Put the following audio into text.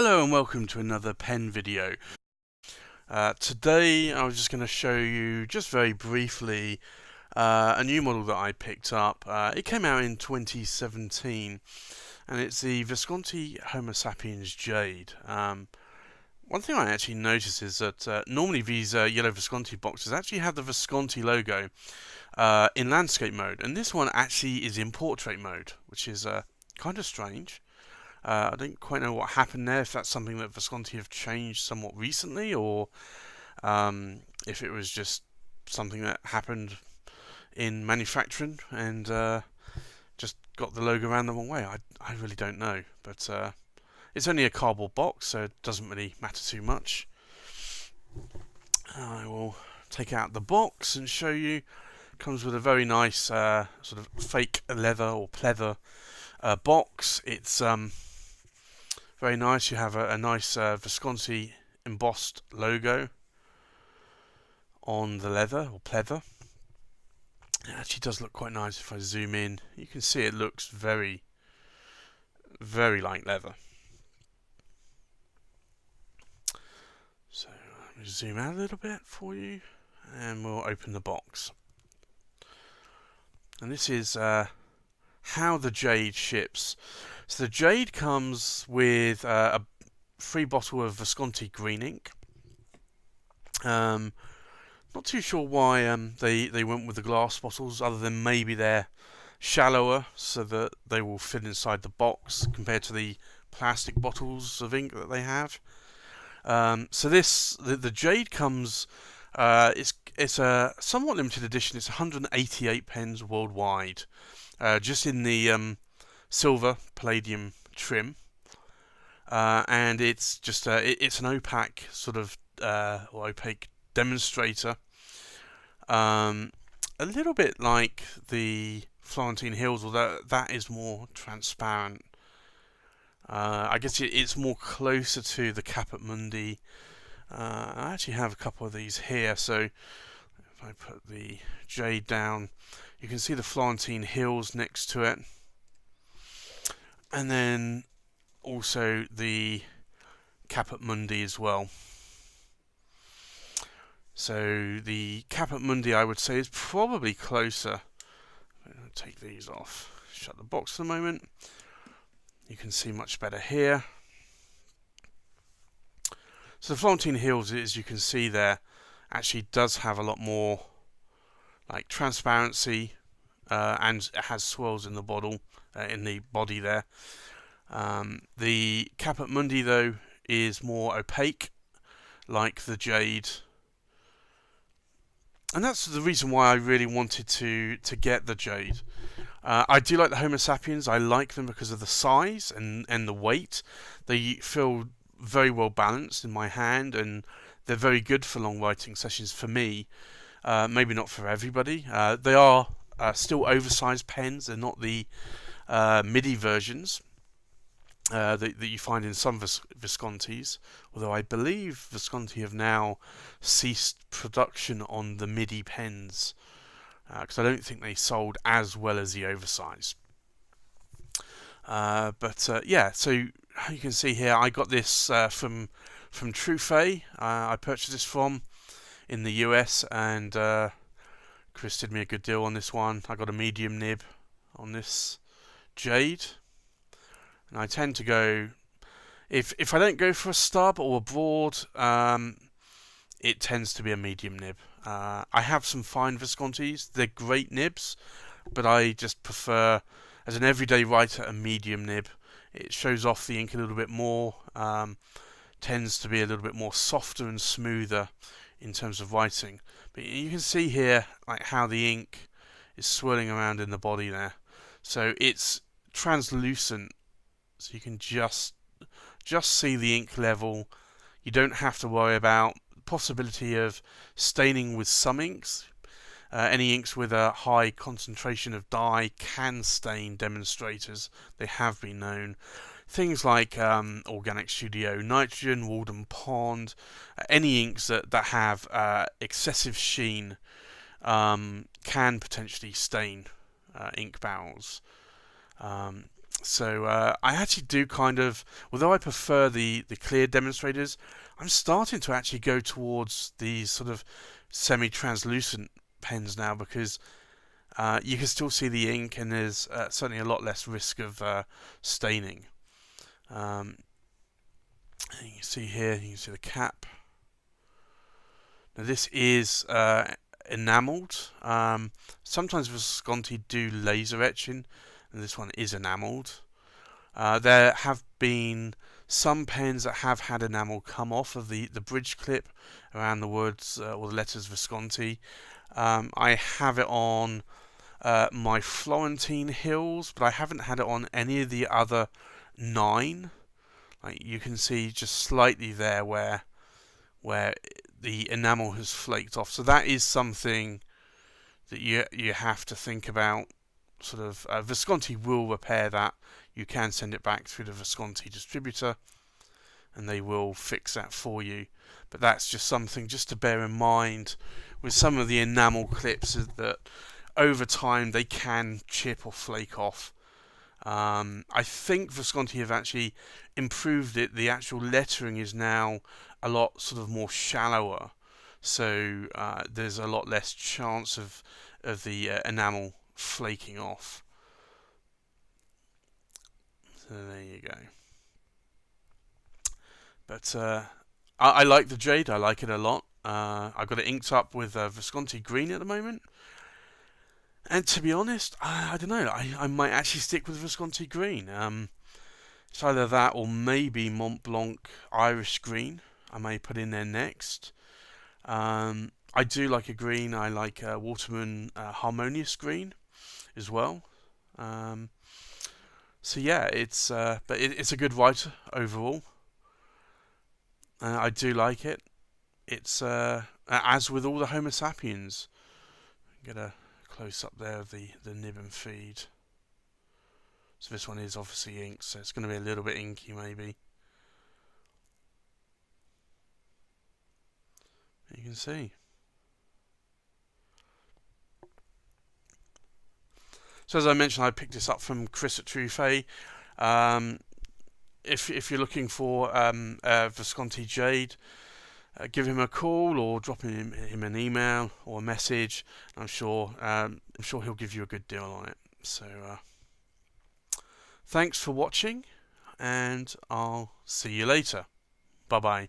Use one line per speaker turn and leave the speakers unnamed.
Hello and welcome to another pen video. Today I was just going to show you just very briefly a new model that I picked up. It came out in 2017 and it's the Visconti Homo Sapiens Jade. One thing I actually noticed is that normally these yellow Visconti boxes actually have the Visconti logo in landscape mode, and this one actually is in portrait mode, which is kind of strange. I don't quite know what happened there, if that's something that Visconti have changed somewhat recently, or if it was just something that happened in manufacturing and just got the logo around the wrong way. I really don't know, but it's only a cardboard box, so it doesn't really matter too much. I will take out the box and show you. It comes with a very nice sort of fake leather or pleather box. It's very nice. You have a nice Visconti embossed logo on the leather or pleather. It actually does look quite nice. If I zoom in, you can see it looks very, very like leather. So let me zoom out a little bit for you, and we'll open the box. And this is how the Jade ships. So the Jade comes with a free bottle of Visconti green ink. Not too sure why they went with the glass bottles, other than maybe they're shallower so that they will fit inside the box compared to the plastic bottles of ink that they have. So the Jade comes. It's a somewhat limited edition. It's 188 pens worldwide, just in the silver palladium trim, and it's just it's an opaque sort of or opaque demonstrator, a little bit like the Florentine Hills, although that is more transparent. I guess it's more closer to the Caput Mundi. I actually have a couple of these here, so if I put the Jade down, you can see the Florentine Hills next to it, and then also the Caput Mundi as well. So the Caput Mundi, I would say, is probably closer. I'm going to take these off, shut the box for a moment. You can see much better here. So the Florentine Hills, as you can see there, actually does have a lot more like transparency, and it has swirls in the bottle, in the body there. The Caput Mundi, though, is more opaque, like the Jade, and that's the reason why I really wanted to get the Jade. I do like the Homo Sapiens. I like them because of the size and the weight. They feel very well balanced in my hand, and they're very good for long writing sessions for me. Maybe not for everybody. They are still oversized pens. They're not the MIDI versions that you find in some Viscontis, although I believe Visconti have now ceased production on the MIDI pens, because I don't think they sold as well as the oversize. Yeah, so you can see here, I got this from Truffet. I purchased this from in the US, and Chris did me a good deal on this one. I got a medium nib on this Jade, and I tend to go, if I don't go for a stub or a broad, it tends to be a medium nib. I have some fine Viscontis. They're great nibs, but I just prefer, as an everyday writer, a medium nib. It shows off the ink a little bit more, tends to be a little bit more softer and smoother in terms of writing. But you can see here like how the ink is swirling around in the body there. So it's translucent, so you can just see the ink level. You don't have to worry about the possibility of staining with some inks. Any inks with a high concentration of dye can stain demonstrators. They have been known. Things like Organic Studio Nitrogen, Walden Pond, any inks that have excessive sheen can potentially stain ink barrels. So I actually do kind of, although I prefer the clear demonstrators, I'm starting to actually go towards these sort of semi-translucent pens now, because you can still see the ink, and there's certainly a lot less risk of staining. Um, you can see here, you can see the cap. Now this is enamelled. Sometimes Visconti do laser etching, and this one is enamelled. There have been some pens that have had enamel come off of the bridge clip around the words or the letters Visconti. I have it on my Florentine Hills, but I haven't had it on any of the other 9. Like you can see just slightly there where the enamel has flaked off. So that is something that you have to think about. Sort of Visconti will repair that. You can send it back through the Visconti distributor, and they will fix that for you. But that's just something just to bear in mind with some of the enamel clips, is that over time they can chip or flake off. I think Visconti have actually improved it. The actual lettering is now a lot sort of more shallower, so there's a lot less chance of the enamel flaking off. So there you go. But I like the Jade. I like it a lot. I've got it inked up with Visconti Green at the moment. And to be honest, I don't know. I might actually stick with Visconti Green. It's either that or maybe Mont Blanc Irish Green. I may put in there next. I do like a green. I like Waterman Harmonious Green as well. So yeah, it's a good writer overall. I do like it. It's as with all the Homo sapiens. Get a close up there of the nib and feed. So this one is obviously inked, so it's going to be a little bit inky maybe. You can see. So as I mentioned, I picked this up from Chris at Truffet. If you're looking for Visconti Jade, give him a call or drop him an email or a message. I'm sure he'll give you a good deal on it. So thanks for watching, and I'll see you later. Bye bye.